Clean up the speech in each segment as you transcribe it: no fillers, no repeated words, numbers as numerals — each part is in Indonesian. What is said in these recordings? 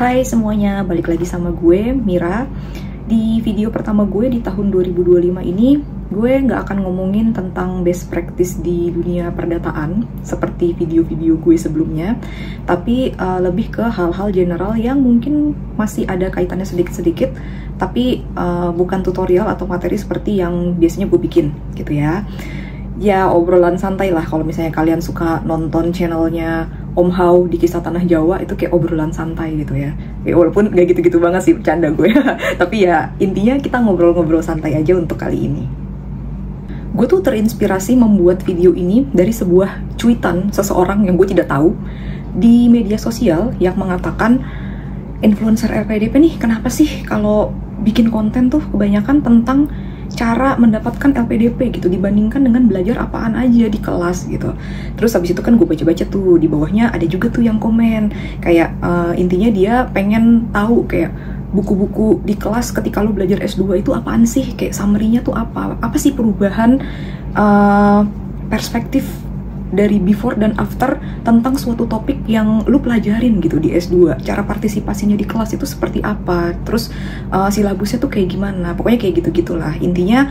Hai semuanya, balik lagi sama gue, Mira. Di video pertama gue di tahun 2025 ini, gue nggak akan ngomongin tentang best practice di dunia perdataan seperti video-video gue sebelumnya, tapi lebih ke hal-hal general yang mungkin masih ada kaitannya sedikit-sedikit, tapi bukan tutorial atau materi seperti yang biasanya gue bikin, gitu ya. Ya, obrolan santai lah. Kalau misalnya kalian suka nonton channelnya Om Hao di Kisah Tanah Jawa, itu kayak obrolan santai gitu ya. Walaupun gak gitu-gitu banget sih, bercanda gue. Tapi ya, intinya kita ngobrol-ngobrol santai aja untuk kali ini. Gue tuh terinspirasi membuat video ini dari sebuah cuitan seseorang yang gue tidak tahu di media sosial yang mengatakan, influencer LPDP nih, kenapa sih kalau bikin konten tuh kebanyakan tentang cara mendapatkan LPDP gitu dibandingkan dengan belajar apaan aja di kelas gitu. Terus habis itu kan gue baca-baca tuh di bawahnya ada juga tuh yang komen kayak intinya dia pengen tahu kayak buku-buku di kelas ketika lo belajar S2 itu apaan sih, kayak summary-nya tuh apa sih perubahan perspektif dari before dan after tentang suatu topik yang lu pelajarin gitu di S2, cara partisipasinya di kelas itu seperti apa, terus silabusnya tuh kayak gimana, pokoknya kayak gitu-gitulah. Intinya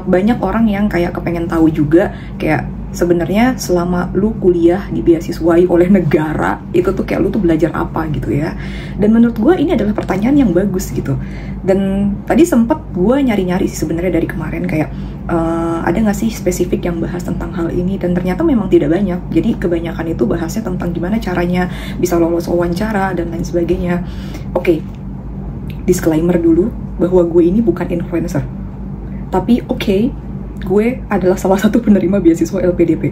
banyak orang yang kayak kepengen tahu juga kayak sebenarnya selama lu kuliah di beasiswai oleh negara itu tuh kayak lu tuh belajar apa gitu ya. Dan menurut gue ini adalah pertanyaan yang bagus gitu. Dan tadi sempet gue nyari-nyari sih sebenarnya dari kemarin kayak ada nggak sih spesifik yang bahas tentang hal ini, dan ternyata memang tidak banyak. Jadi kebanyakan itu bahasnya tentang gimana caranya bisa lolos wawancara dan lain sebagainya. Oke, disclaimer dulu bahwa gue ini bukan influencer, tapi gue adalah salah satu penerima beasiswa LPDP.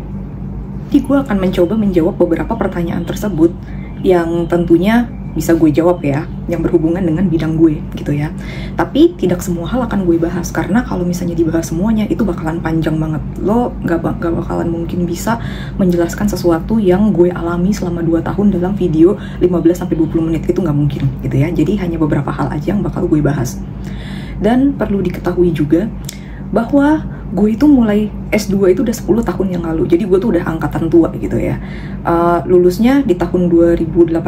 Jadi gue akan mencoba menjawab beberapa pertanyaan tersebut yang tentunya bisa gue jawab ya, yang berhubungan dengan bidang gue gitu ya. Tapi tidak semua hal akan gue bahas, karena kalau misalnya dibahas semuanya itu bakalan panjang banget. Lo gak bakalan mungkin bisa menjelaskan sesuatu yang gue alami selama 2 tahun dalam video 15-20 menit, itu gak mungkin gitu ya. Jadi hanya beberapa hal aja yang bakal gue bahas. Dan perlu diketahui juga bahwa gue itu mulai S2 itu udah 10 tahun yang lalu. Jadi gue tuh udah angkatan tua gitu ya. Lulusnya di tahun 2018,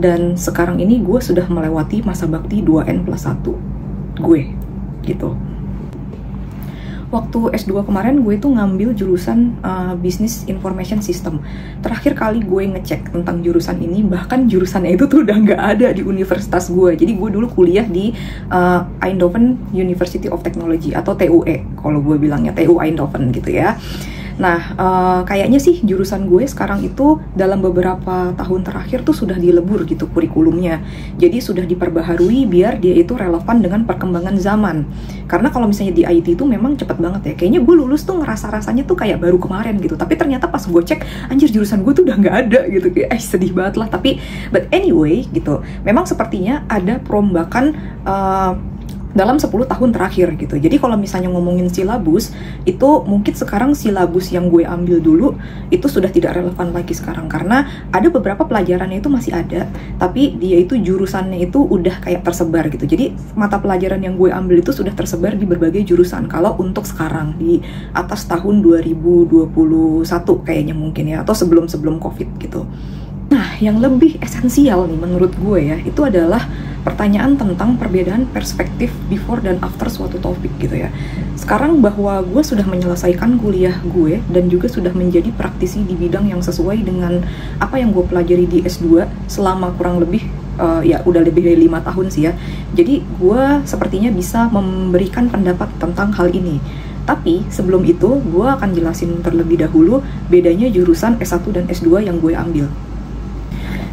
dan sekarang ini gue sudah melewati masa bakti 2N+1 gue gitu. Waktu S2 kemarin gue tuh ngambil jurusan Business Information System. Terakhir kali gue ngecek tentang jurusan ini, bahkan jurusannya itu tuh udah nggak ada di universitas gue. Jadi gue dulu kuliah di Eindhoven University of Technology atau TUE, kalau gue bilangnya TU Eindhoven gitu ya. Nah, kayaknya sih jurusan gue sekarang itu dalam beberapa tahun terakhir tuh sudah dilebur gitu kurikulumnya. Jadi sudah diperbaharui biar dia itu relevan dengan perkembangan zaman. Karena kalau misalnya di IT itu memang cepet banget ya. Kayaknya gue lulus tuh ngerasa-rasanya tuh kayak baru kemarin gitu. Tapi ternyata pas gue cek, anjir jurusan gue tuh udah nggak ada gitu. Kayak sedih banget lah. Tapi, but anyway gitu. Memang sepertinya ada perombakan dalam 10 tahun terakhir gitu. Jadi kalau misalnya ngomongin silabus, itu mungkin sekarang silabus yang gue ambil dulu itu sudah tidak relevan lagi sekarang, karena ada beberapa pelajarannya itu masih ada, tapi dia itu jurusannya itu udah kayak tersebar gitu. Jadi mata pelajaran yang gue ambil itu sudah tersebar di berbagai jurusan. Kalau untuk sekarang di atas tahun 2021 kayaknya mungkin ya, atau sebelum Covid gitu. Nah, yang lebih esensial nih menurut gue ya, itu adalah pertanyaan tentang perbedaan perspektif before dan after suatu topik gitu ya. Sekarang bahwa gue sudah menyelesaikan kuliah gue dan juga sudah menjadi praktisi di bidang yang sesuai dengan apa yang gue pelajari di S2 selama kurang lebih ya udah lebih dari 5 tahun sih ya. Jadi gue sepertinya bisa memberikan pendapat tentang hal ini. Tapi sebelum itu gue akan jelasin terlebih dahulu bedanya jurusan S1 dan S2 yang gue ambil.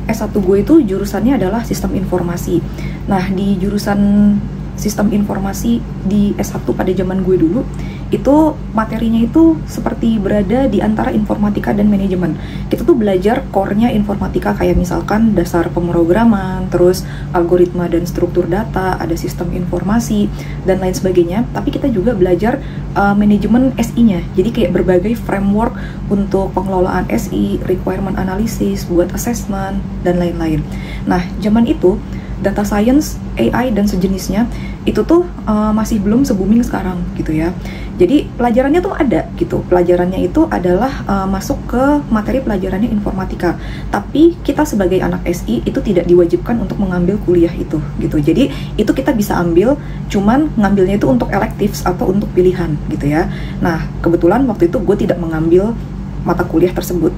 S1 gue itu jurusannya adalah sistem informasi. Nah, di jurusan sistem informasi di S1 pada zaman gue dulu, itu materinya itu seperti berada di antara informatika dan manajemen. Kita tuh belajar core-nya informatika, kayak misalkan dasar pemrograman, terus algoritma dan struktur data, ada sistem informasi, dan lain sebagainya. Tapi kita juga belajar manajemen SI-nya. Jadi kayak berbagai framework untuk pengelolaan SI, requirement analysis, buat assessment, dan lain-lain. Nah, zaman itu data science, AI, dan sejenisnya itu tuh masih belum se-booming sekarang gitu ya. Jadi pelajarannya tuh ada gitu. Pelajarannya itu adalah masuk ke materi pelajarannya informatika. Tapi kita sebagai anak SI itu tidak diwajibkan untuk mengambil kuliah itu gitu. Jadi itu kita bisa ambil, cuman ngambilnya itu untuk electives atau untuk pilihan gitu ya. Nah, kebetulan waktu itu gue tidak mengambil mata kuliah tersebut.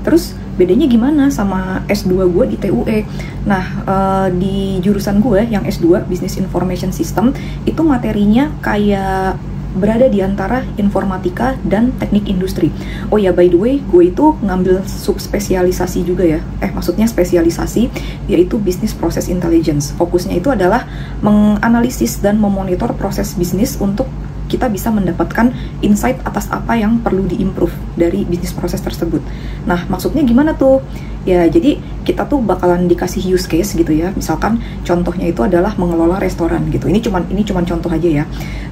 Terus bedanya gimana sama S2 gue di TUE? Nah, di jurusan gue yang S2, Business Information System, itu materinya kayak berada di antara informatika dan teknik industri. Oh ya, by the way, gue itu ngambil subspesialisasi juga ya. Maksudnya spesialisasi, yaitu Business Process Intelligence. Fokusnya itu adalah menganalisis dan memonitor proses bisnis untuk kita bisa mendapatkan insight atas apa yang perlu diimprove dari bisnis proses tersebut. Nah, maksudnya gimana tuh? Ya, jadi kita tuh bakalan dikasih use case gitu ya. Misalkan contohnya itu adalah mengelola restoran gitu. Ini cuman contoh aja ya.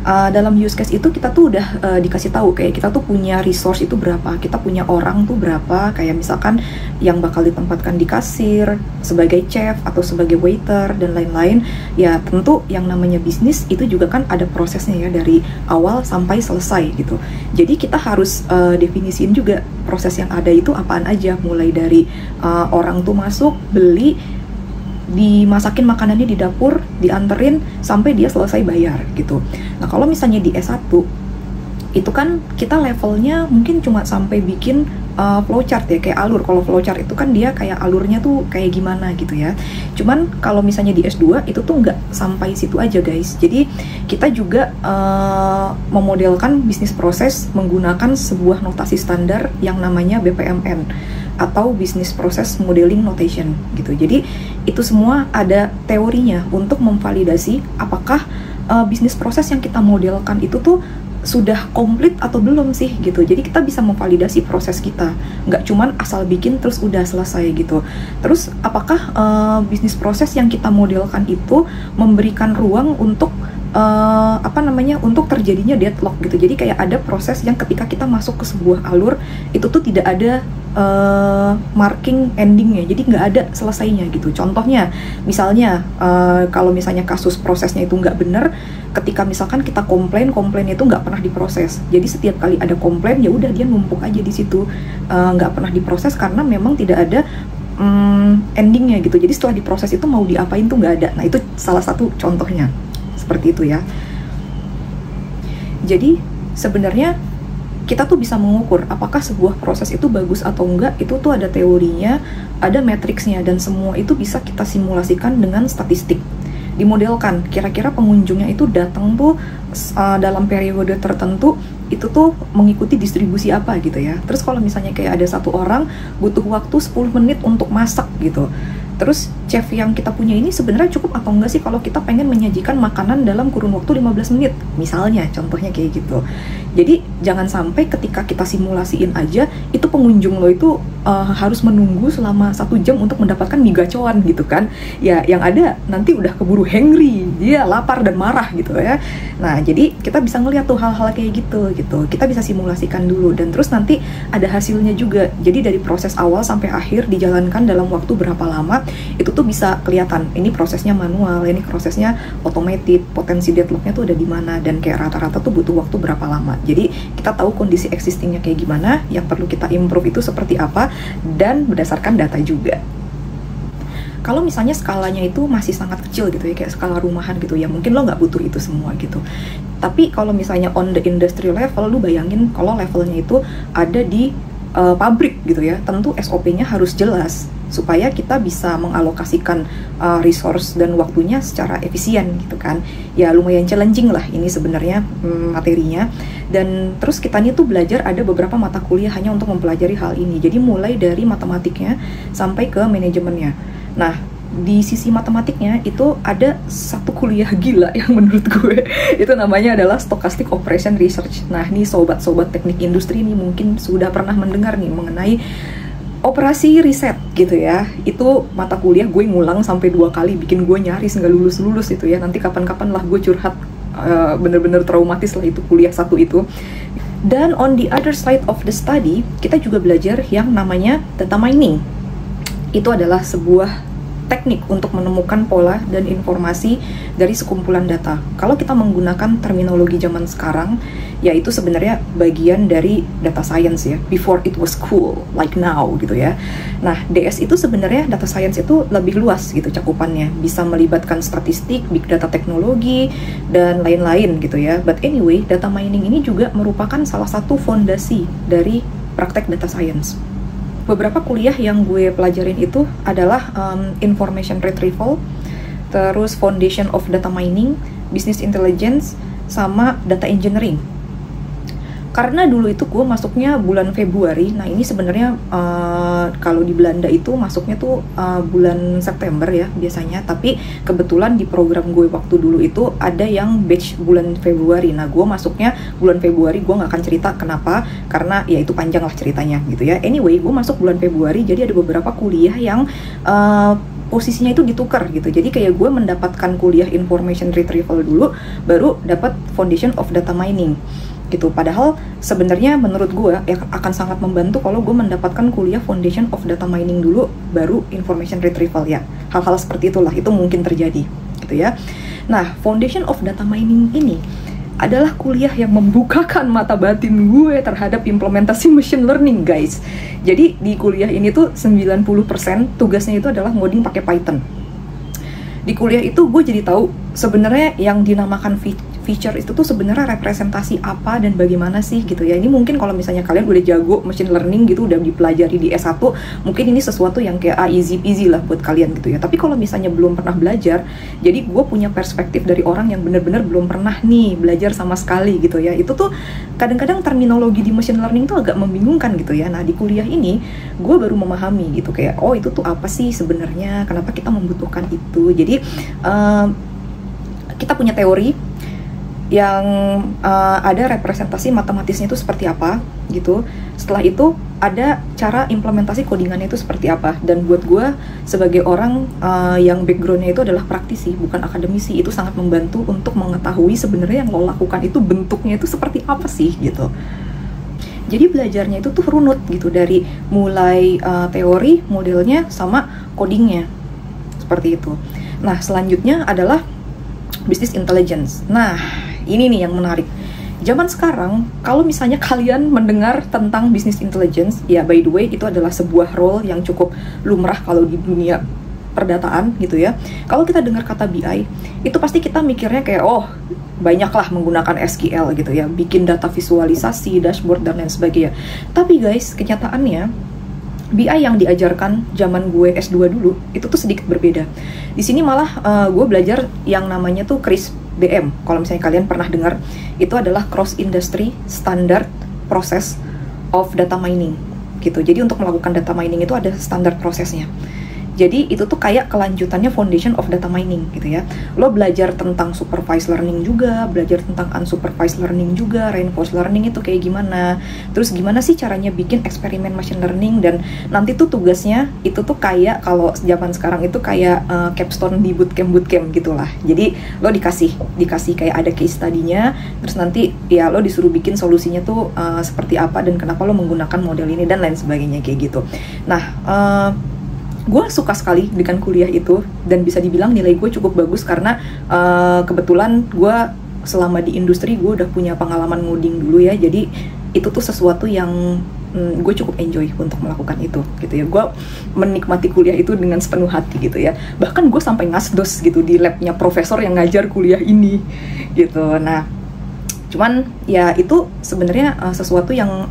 Dalam use case itu kita tuh udah dikasih tahu kayak kita tuh punya resource itu berapa, kita punya orang tuh berapa, kayak misalkan yang bakal ditempatkan di kasir, sebagai chef atau sebagai waiter dan lain-lain. Ya, tentu yang namanya bisnis itu juga kan ada prosesnya ya, dari awal sampai selesai gitu. Jadi kita harus definisiin juga proses yang ada itu apaan aja, mulai dari orang tuh masuk, beli, dimasakin makanannya di dapur, dianterin sampai dia selesai bayar gitu. Nah, kalau misalnya di S1 itu kan kita levelnya mungkin cuma sampai bikin flowchart ya, kayak alur. Kalau flowchart itu kan dia kayak alurnya tuh kayak gimana gitu ya. Cuman kalau misalnya di S2 itu tuh nggak sampai situ aja guys. Jadi kita juga memodelkan bisnis proses menggunakan sebuah notasi standar yang namanya BPMN atau Business Process Modeling Notation gitu. Jadi itu semua ada teorinya untuk memvalidasi apakah bisnis proses yang kita modelkan itu tuh sudah komplit atau belum sih gitu. Jadi kita bisa memvalidasi proses kita, nggak cuman asal bikin terus udah selesai gitu. Terus apakah bisnis proses yang kita modelkan itu memberikan ruang untuk untuk terjadinya deadlock gitu. Jadi kayak ada proses yang ketika kita masuk ke sebuah alur itu tuh tidak ada marking endingnya, jadi nggak ada selesainya gitu. Contohnya misalnya kalau misalnya kasus prosesnya itu nggak bener, ketika misalkan kita komplain itu nggak pernah diproses. Jadi setiap kali ada komplain ya udah dia numpuk aja di situ, nggak pernah diproses karena memang tidak ada endingnya gitu. Jadi setelah diproses itu mau diapain tuh nggak ada. Nah, itu salah satu contohnya seperti itu ya. Jadi sebenarnya kita tuh bisa mengukur apakah sebuah proses itu bagus atau enggak. Itu tuh ada teorinya, ada matriksnya, dan semua itu bisa kita simulasikan dengan statistik. Dimodelkan kira-kira pengunjungnya itu datang tuh dalam periode tertentu itu tuh mengikuti distribusi apa gitu ya. Terus kalau misalnya kayak ada satu orang butuh waktu 10 menit untuk masak gitu, terus chef yang kita punya ini sebenarnya cukup atau enggak sih kalau kita pengen menyajikan makanan dalam kurun waktu 15 menit misalnya, contohnya kayak gitu. Jadi jangan sampai ketika kita simulasiin aja itu pengunjung lo itu harus menunggu selama 1 jam untuk mendapatkan mie gacoan gitu kan ya, yang ada nanti udah keburu hangry, dia lapar dan marah gitu ya. Nah, jadi kita bisa ngeliat tuh hal-hal kayak gitu. Kita bisa simulasikan dulu dan terus nanti ada hasilnya juga. Jadi dari proses awal sampai akhir dijalankan dalam waktu berapa lama, itu tuh bisa kelihatan ini prosesnya manual, ini prosesnya automated, potensi deadlocknya tuh ada di mana, dan kayak rata-rata tuh butuh waktu berapa lama. Jadi kita tahu kondisi existingnya kayak gimana, yang perlu kita improve itu seperti apa, dan berdasarkan data juga. Kalau misalnya skalanya itu masih sangat kecil gitu ya, kayak skala rumahan gitu ya, mungkin lo nggak butuh itu semua gitu. Tapi kalau misalnya on the industry level, lu bayangin kalau levelnya itu ada di pabrik gitu ya, tentu SOP-nya harus jelas supaya kita bisa mengalokasikan resource dan waktunya secara efisien gitu kan. Ya lumayan challenging lah ini sebenarnya materinya. Dan terus kita nih tuh belajar ada beberapa mata kuliah hanya untuk mempelajari hal ini. Jadi mulai dari matematiknya sampai ke manajemennya. Nah, di sisi matematiknya itu ada satu kuliah gila yang menurut gue itu namanya adalah Stochastic Operation Research. Nah, nih sobat-sobat teknik industri nih mungkin sudah pernah mendengar nih mengenai operasi riset gitu ya. Itu mata kuliah gue ngulang sampai 2 kali, bikin gue nyaris nggak lulus itu ya. Nanti kapan-kapan lah gue curhat, bener-bener traumatis lah itu kuliah satu itu. Dan on the other side of the study, kita juga belajar yang namanya data mining. Itu adalah sebuah teknik untuk menemukan pola dan informasi dari sekumpulan data. Kalau kita menggunakan terminologi zaman sekarang, yaitu sebenarnya bagian dari data science ya, before it was cool, like now gitu ya. Nah, DS itu sebenarnya data science itu lebih luas gitu cakupannya, bisa melibatkan statistik, big data teknologi, dan lain-lain gitu ya. But anyway, data mining ini juga merupakan salah satu fondasi dari praktek data science. Beberapa kuliah yang gue pelajarin itu adalah information retrieval, terus foundation of data mining, business intelligence, sama data engineering. Karena dulu itu gue masuknya bulan Februari, nah ini sebenarnya kalau di Belanda itu masuknya tuh bulan September ya biasanya, tapi kebetulan di program gue waktu dulu itu ada yang batch bulan Februari. Nah gue masuknya bulan Februari, gue nggak akan cerita kenapa, karena ya itu panjang lah ceritanya gitu ya. Anyway, gue masuk bulan Februari, jadi ada beberapa kuliah yang posisinya itu ditukar gitu. Jadi kayak gue mendapatkan kuliah information retrieval dulu, baru dapat foundation of data mining gitu. Padahal sebenarnya menurut gue ya akan sangat membantu kalau gue mendapatkan kuliah foundation of data mining dulu, baru information retrieval ya. Hal-hal seperti itulah, itu mungkin terjadi gitu ya. Nah, foundation of data mining ini adalah kuliah yang membukakan mata batin gue terhadap implementasi machine learning, guys. Jadi di kuliah ini tuh 90% tugasnya itu adalah ngoding pakai Python. Di kuliah itu gue jadi tahu sebenarnya yang dinamakan feature itu tuh sebenarnya representasi apa dan bagaimana sih gitu ya. Ini mungkin kalau misalnya kalian udah jago machine learning gitu, udah dipelajari di S1, mungkin ini sesuatu yang kayak easy peasy lah buat kalian gitu ya. Tapi kalau misalnya belum pernah belajar, jadi gue punya perspektif dari orang yang bener-bener belum pernah nih belajar sama sekali gitu ya. Itu tuh kadang-kadang terminologi di machine learning tuh agak membingungkan gitu ya. Nah di kuliah ini gue baru memahami gitu kayak, oh itu tuh apa sih sebenarnya, kenapa kita membutuhkan itu. Jadi kita punya teori yang ada representasi matematisnya itu seperti apa gitu. Setelah itu ada cara implementasi codingannya itu seperti apa. Dan buat gue sebagai orang yang backgroundnya itu adalah praktisi, bukan akademisi, itu sangat membantu untuk mengetahui sebenarnya yang lo lakukan itu bentuknya itu seperti apa sih gitu. Jadi belajarnya itu tuh runut gitu, dari mulai teori, modelnya, sama codingnya seperti itu. Nah selanjutnya adalah business intelligence. Nah ini nih yang menarik. Zaman sekarang, kalau misalnya kalian mendengar tentang business intelligence, ya by the way, itu adalah sebuah role yang cukup lumrah kalau di dunia perdataan gitu ya. Kalau kita dengar kata BI, itu pasti kita mikirnya kayak, oh banyaklah menggunakan SQL gitu ya, bikin data visualisasi, dashboard, dan lain sebagainya. Tapi guys, kenyataannya, BI yang diajarkan zaman gue S2 dulu, itu tuh sedikit berbeda. Di sini malah gue belajar yang namanya tuh CRISP BM. Kalau misalnya kalian pernah dengar, itu adalah Cross Industry Standard Process of Data Mining gitu. Jadi untuk melakukan data mining itu ada standar prosesnya. Jadi itu tuh kayak kelanjutannya foundation of data mining gitu ya. Lo belajar tentang supervised learning juga, belajar tentang unsupervised learning juga, reinforced learning itu kayak gimana. Terus gimana sih caranya bikin eksperimen machine learning, dan nanti tuh tugasnya itu tuh kayak kalau zaman sekarang itu kayak capstone di bootcamp gitulah. Jadi lo dikasih kayak ada case study-nya, terus nanti ya lo disuruh bikin solusinya tuh seperti apa dan kenapa lo menggunakan model ini dan lain sebagainya kayak gitu. Nah, gue suka sekali dengan kuliah itu, dan bisa dibilang nilai gue cukup bagus karena kebetulan gue selama di industri gue udah punya pengalaman ngoding dulu ya. Jadi itu tuh sesuatu yang gue cukup enjoy untuk melakukan itu gitu ya. Gue menikmati kuliah itu dengan sepenuh hati gitu ya. Bahkan gue sampai ngasdos gitu di labnya profesor yang ngajar kuliah ini gitu. Nah cuman ya itu sebenarnya sesuatu yang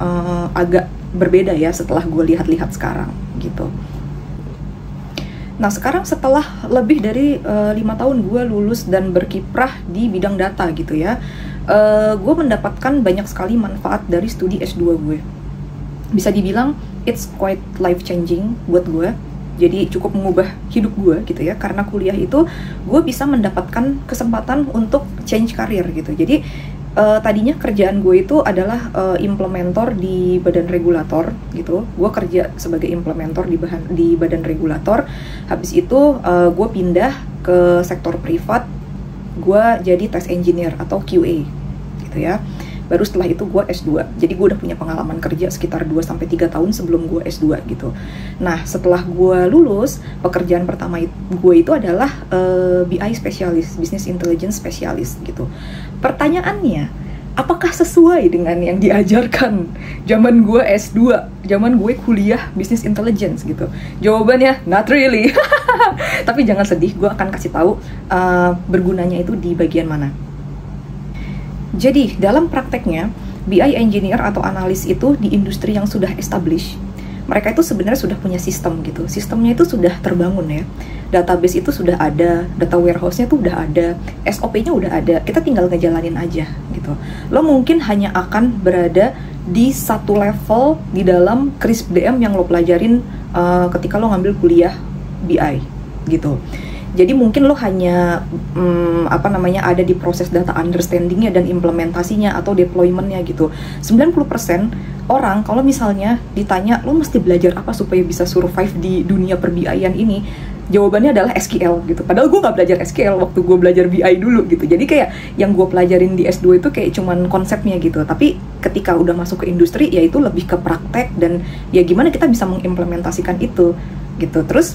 agak berbeda ya setelah gue lihat-lihat sekarang gitu. Nah sekarang setelah lebih dari 5 tahun gue lulus dan berkiprah di bidang data gitu ya, gue mendapatkan banyak sekali manfaat dari studi S2 gue. Bisa dibilang it's quite life changing buat gue. Jadi cukup mengubah hidup gue gitu ya, karena kuliah itu gue bisa mendapatkan kesempatan untuk change career gitu. Jadi tadinya kerjaan gue itu adalah implementer di badan regulator gitu. Gue kerja sebagai implementer di badan regulator. Habis itu gue pindah ke sektor privat. Gue jadi test engineer atau QA gitu ya. baru setelah itu gue S2. Jadi gue udah punya pengalaman kerja sekitar 2-3 tahun sebelum gue S2 gitu. Nah setelah gue lulus, pekerjaan pertama gue itu adalah BI spesialis, Business Intelligence Specialist gitu. Pertanyaannya, apakah sesuai dengan yang diajarkan zaman gue S2, zaman gue kuliah Business Intelligence gitu? Jawabannya not really. Tapi jangan sedih, gue akan kasih tahu bergunanya itu di bagian mana. Jadi dalam prakteknya, BI engineer atau analis itu di industri yang sudah established, mereka itu sebenarnya sudah punya sistem gitu. Sistemnya itu sudah terbangun ya. Database itu sudah ada, data warehouse-nya tuh udah ada, SOP-nya udah ada. Kita tinggal ngejalanin aja gitu. Lo mungkin hanya akan berada di satu level di dalam CRISP DM yang lo pelajarin ketika lo ngambil kuliah BI gitu. Jadi mungkin lo hanya ada di proses data understanding-nya dan implementasinya atau deployment-nya gitu. 90% orang kalau misalnya ditanya lo mesti belajar apa supaya bisa survive di dunia per-BI-an ini, jawabannya adalah SQL gitu. Padahal gue gak belajar SQL waktu gue belajar BI dulu gitu. Jadi kayak yang gue pelajarin di S2 itu kayak cuman konsepnya gitu. Tapi ketika udah masuk ke industri ya itu lebih ke praktek dan ya gimana kita bisa mengimplementasikan itu gitu. Terus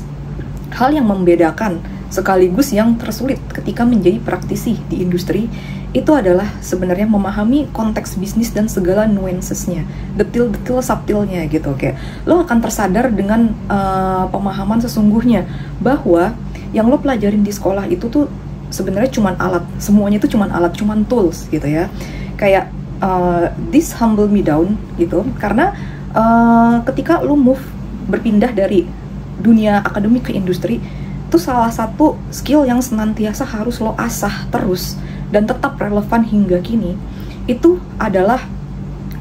hal yang membedakan sekaligus yang tersulit ketika menjadi praktisi di industri itu adalah sebenarnya memahami konteks bisnis dan segala nuancesnya, detil-detil subtilnya gitu. Kayak lo akan tersadar dengan pemahaman sesungguhnya bahwa yang lo pelajarin di sekolah itu tuh sebenarnya cuman alat, semuanya itu cuman alat, cuman tools gitu ya. Kayak this humble me down gitu, karena ketika lo berpindah dari dunia akademik ke industri, itu salah satu skill yang senantiasa harus lo asah terus dan tetap relevan hingga kini, itu adalah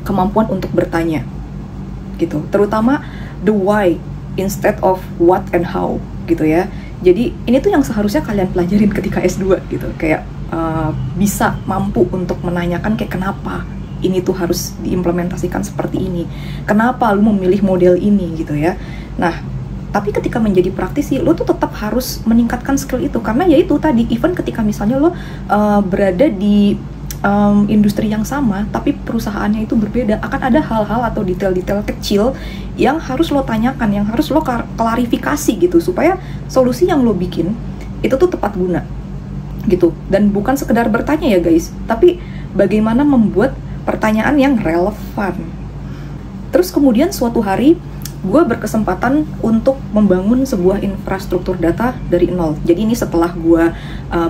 kemampuan untuk bertanya gitu, terutama the why instead of what and how gitu ya. Jadi ini tuh yang seharusnya kalian pelajarin ketika S2 gitu, kayak bisa mampu untuk menanyakan kayak kenapa ini tuh harus diimplementasikan seperti ini, kenapa lu memilih model ini gitu ya. Nah tapi ketika menjadi praktisi, lo tuh tetap harus meningkatkan skill itu. Karena ya itu tadi, even ketika misalnya lo berada di industri yang sama, tapi perusahaannya itu berbeda, akan ada hal-hal atau detail-detail kecil yang harus lo tanyakan, yang harus lo klarifikasi gitu, supaya solusi yang lo bikin itu tuh tepat guna gitu. Dan bukan sekedar bertanya ya guys, tapi bagaimana membuat pertanyaan yang relevan. Terus kemudian suatu hari, gue berkesempatan untuk membangun sebuah infrastruktur data dari nol. Jadi ini setelah gue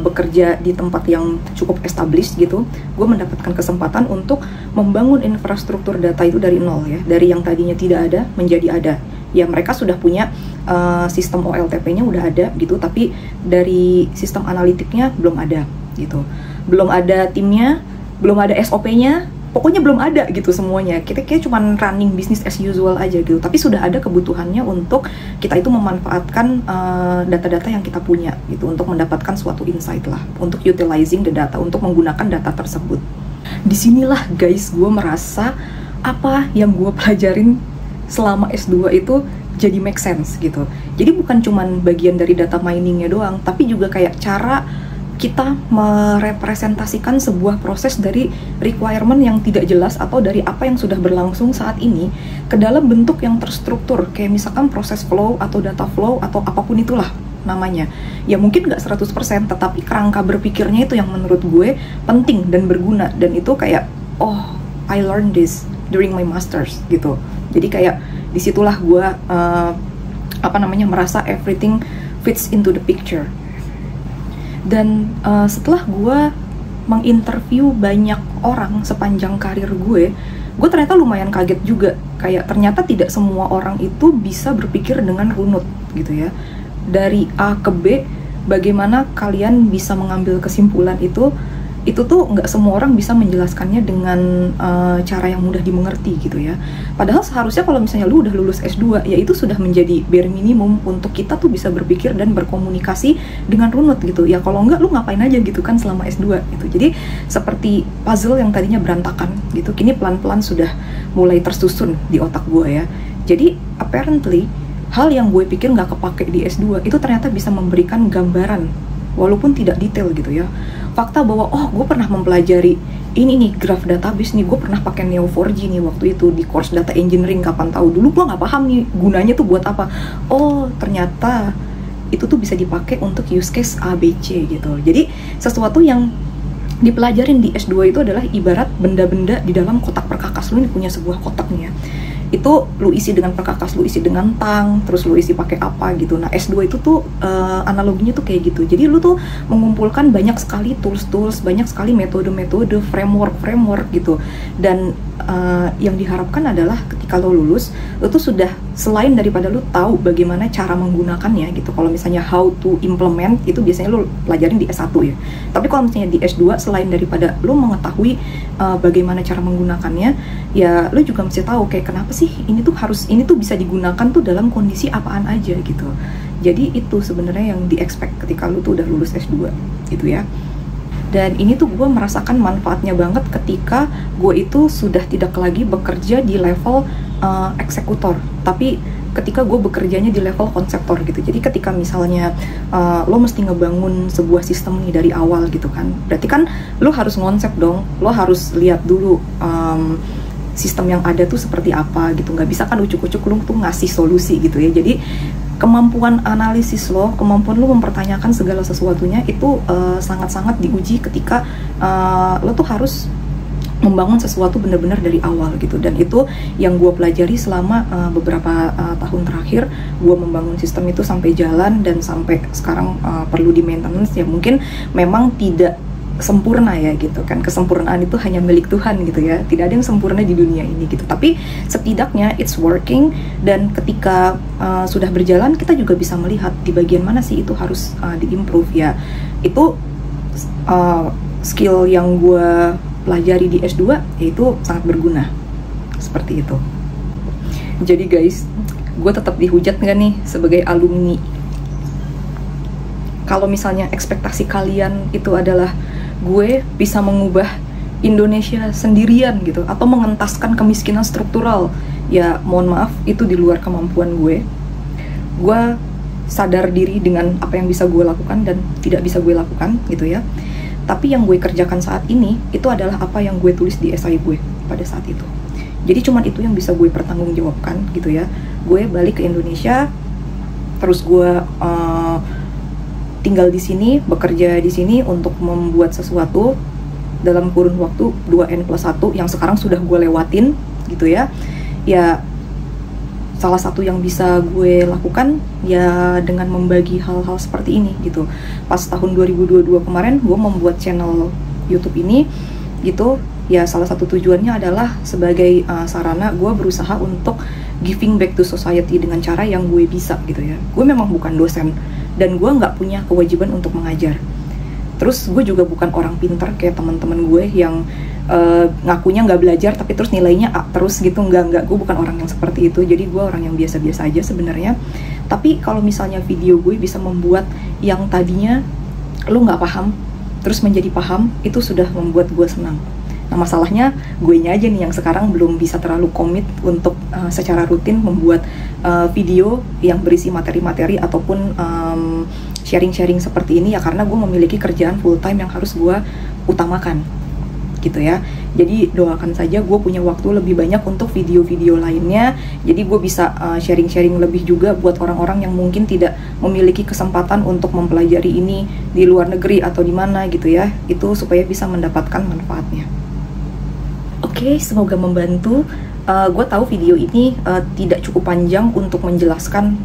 bekerja di tempat yang cukup established gitu, gue mendapatkan kesempatan untuk membangun infrastruktur data itu dari nol ya. Dari yang tadinya tidak ada menjadi ada. Ya mereka sudah punya sistem OLTP-nya udah ada gitu, tapi dari sistem analitiknya belum ada gitu. Belum ada timnya, belum ada SOP-nya, pokoknya belum ada gitu semuanya. Kita kayak cuman running business as usual aja gitu. Tapi sudah ada kebutuhannya untuk kita itu memanfaatkan data-data yang kita punya gitu, untuk mendapatkan suatu insight lah, untuk utilizing the data, untuk menggunakan data tersebut. Disinilah guys, gue merasa apa yang gue pelajarin selama S2 itu jadi make sense gitu. Jadi bukan cuman bagian dari data miningnya doang, tapi juga kayak cara kita merepresentasikan sebuah proses dari requirement yang tidak jelas atau dari apa yang sudah berlangsung saat ini ke dalam bentuk yang terstruktur, kayak misalkan proses flow atau data flow atau apapun itulah namanya. Ya mungkin nggak 100%, tetapi kerangka berpikirnya itu yang menurut gue penting dan berguna, dan itu kayak oh I learned this during my masters gitu. Jadi kayak disitulah gue merasa everything fits into the picture. Dan setelah gue menginterview banyak orang sepanjang karir gue ternyata lumayan kaget juga. Kayak ternyata tidak semua orang itu bisa berpikir dengan runut gitu ya. Dari A ke B, bagaimana kalian bisa mengambil kesimpulan itu tuh nggak semua orang bisa menjelaskannya dengan cara yang mudah dimengerti gitu ya. Padahal seharusnya kalau misalnya lu udah lulus S2, ya itu sudah menjadi bare minimum untuk kita tuh bisa berpikir dan berkomunikasi dengan runut gitu. Ya kalau nggak, lu ngapain aja gitu kan selama S2 gitu. Jadi seperti puzzle yang tadinya berantakan gitu, kini pelan-pelan sudah mulai tersusun di otak gue ya. Jadi apparently hal yang gue pikir nggak kepake di S2 itu ternyata bisa memberikan gambaran walaupun tidak detail gitu ya. Fakta bahwa oh gue pernah mempelajari ini nih graph database nih, gue pernah pakai Neo4j nih waktu itu di course data engineering, kapan tahu dulu gue nggak paham nih gunanya tuh buat apa. Oh ternyata itu tuh bisa dipakai untuk use case ABC gitu. Jadi sesuatu yang dipelajarin di S2 itu adalah ibarat benda-benda di dalam kotak perkakas. Lu nih punya sebuah kotak nih ya, itu lu isi dengan perkakas, lu isi dengan tang, terus lu isi pakai apa gitu. Nah S2 itu tuh analoginya tuh kayak gitu. Jadi lu tuh mengumpulkan banyak sekali tools-tools, banyak sekali metode-metode, framework gitu. Dan yang diharapkan adalah ketika lo lulus, lo tuh sudah, selain daripada lo tahu bagaimana cara menggunakannya gitu. Kalau misalnya how to implement itu biasanya lo pelajarin di S1 ya. Tapi kalau misalnya di S2, selain daripada lo mengetahui bagaimana cara menggunakannya, ya lo juga mesti tahu kayak kenapa sih ini tuh bisa digunakan tuh dalam kondisi apaan aja gitu. Jadi itu sebenarnya yang di-expect ketika lo tuh udah lulus S2 gitu ya. Dan ini tuh gue merasakan manfaatnya banget ketika gue itu sudah tidak lagi bekerja di level eksekutor, tapi ketika gue bekerjanya di level konseptor gitu. Jadi ketika misalnya lo mesti ngebangun sebuah sistem nih dari awal gitu kan, berarti kan lo harus ngonsep dong, lo harus lihat dulu sistem yang ada tuh seperti apa gitu. Nggak bisa kan ucuk-ucuk lo tuh ngasih solusi gitu ya. Jadi kemampuan analisis lo, kemampuan lo mempertanyakan segala sesuatunya itu sangat-sangat diuji ketika lo tuh harus membangun sesuatu benar-benar dari awal gitu. Dan itu yang gue pelajari selama beberapa tahun terakhir. Gue membangun sistem itu sampai jalan dan sampai sekarang perlu di maintenance ya. Mungkin memang tidak sempurna ya gitu kan, kesempurnaan itu hanya milik Tuhan gitu ya, tidak ada yang sempurna di dunia ini gitu, tapi setidaknya it's working. Dan ketika sudah berjalan, kita juga bisa melihat di bagian mana sih itu harus diimprove ya. Itu skill yang gue pelajari di S2 yaitu sangat berguna seperti itu. Jadi guys, gue tetap dihujat nggak nih sebagai alumni? Kalau misalnya ekspektasi kalian itu adalah gue bisa mengubah Indonesia sendirian gitu, atau mengentaskan kemiskinan struktural, ya mohon maaf, itu di luar kemampuan gue. Gue sadar diri dengan apa yang bisa gue lakukan dan tidak bisa gue lakukan gitu ya. Tapi yang gue kerjakan saat ini itu adalah apa yang gue tulis di esai gue pada saat itu. Jadi cuman itu yang bisa gue pertanggungjawabkan gitu ya. Gue balik ke Indonesia, terus gue tinggal di sini, bekerja di sini untuk membuat sesuatu dalam kurun waktu 2N+1 yang sekarang sudah gue lewatin gitu ya. Ya salah satu yang bisa gue lakukan ya dengan membagi hal-hal seperti ini gitu. Pas tahun 2022 kemarin gue membuat channel YouTube ini gitu. Ya salah satu tujuannya adalah sebagai sarana gue berusaha untuk giving back to society dengan cara yang gue bisa gitu ya. Gue memang bukan dosen dan gue nggak punya kewajiban untuk mengajar. Terus gue juga bukan orang pintar kayak teman-teman gue yang ngakunya nggak belajar tapi terus nilainya A terus gitu. Nggak, gue bukan orang yang seperti itu. Jadi gue orang yang biasa-biasa aja sebenarnya. Tapi kalau misalnya video gue bisa membuat yang tadinya lo nggak paham terus menjadi paham, itu sudah membuat gue senang. Nah masalahnya gue nya aja nih yang sekarang belum bisa terlalu komit untuk secara rutin membuat video yang berisi materi-materi ataupun sharing-sharing seperti ini ya, karena gue memiliki kerjaan full time yang harus gue utamakan gitu ya. Jadi doakan saja gue punya waktu lebih banyak untuk video-video lainnya, jadi gue bisa sharing-sharing lebih juga buat orang-orang yang mungkin tidak memiliki kesempatan untuk mempelajari ini di luar negeri atau di mana gitu ya, itu supaya bisa mendapatkan manfaatnya. Oke, semoga membantu. Gue tahu video ini tidak cukup panjang untuk menjelaskan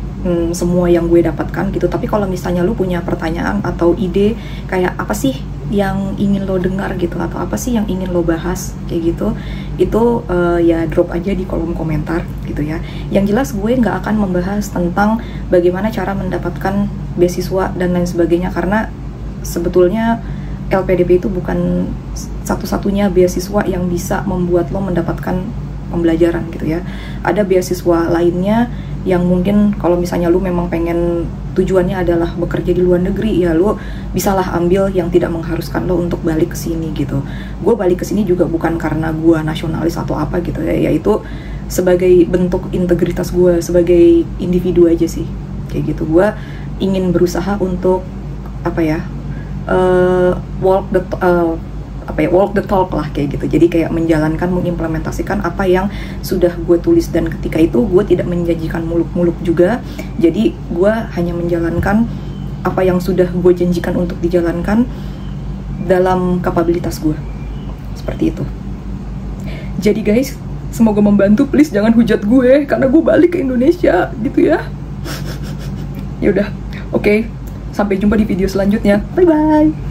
semua yang gue dapatkan gitu. Tapi kalau misalnya lu punya pertanyaan atau ide kayak apa sih yang ingin lo dengar gitu, atau apa sih yang ingin lo bahas kayak gitu, itu ya drop aja di kolom komentar gitu ya. Yang jelas gue nggak akan membahas tentang bagaimana cara mendapatkan beasiswa dan lain sebagainya, karena sebetulnya LPDP itu bukan satu-satunya beasiswa yang bisa membuat lo mendapatkan pembelajaran gitu ya. Ada beasiswa lainnya yang mungkin kalau misalnya lu memang pengen tujuannya adalah bekerja di luar negeri, ya lu bisalah ambil yang tidak mengharuskan lo untuk balik ke sini gitu. Gue balik ke sini juga bukan karena gue nasionalis atau apa gitu ya, yaitu sebagai bentuk integritas gue sebagai individu aja sih kayak gitu. Gue ingin berusaha untuk apa ya, walk the talk lah kayak gitu. Jadi kayak menjalankan, mengimplementasikan apa yang sudah gue tulis, dan ketika itu gue tidak menjanjikan muluk-muluk juga. Jadi gue hanya menjalankan apa yang sudah gue janjikan untuk dijalankan dalam kapabilitas gue. Seperti itu. Jadi guys, semoga membantu. Please jangan hujat gue karena gue balik ke Indonesia gitu ya. Yaudah, oke. Sampai jumpa di video selanjutnya. Bye bye.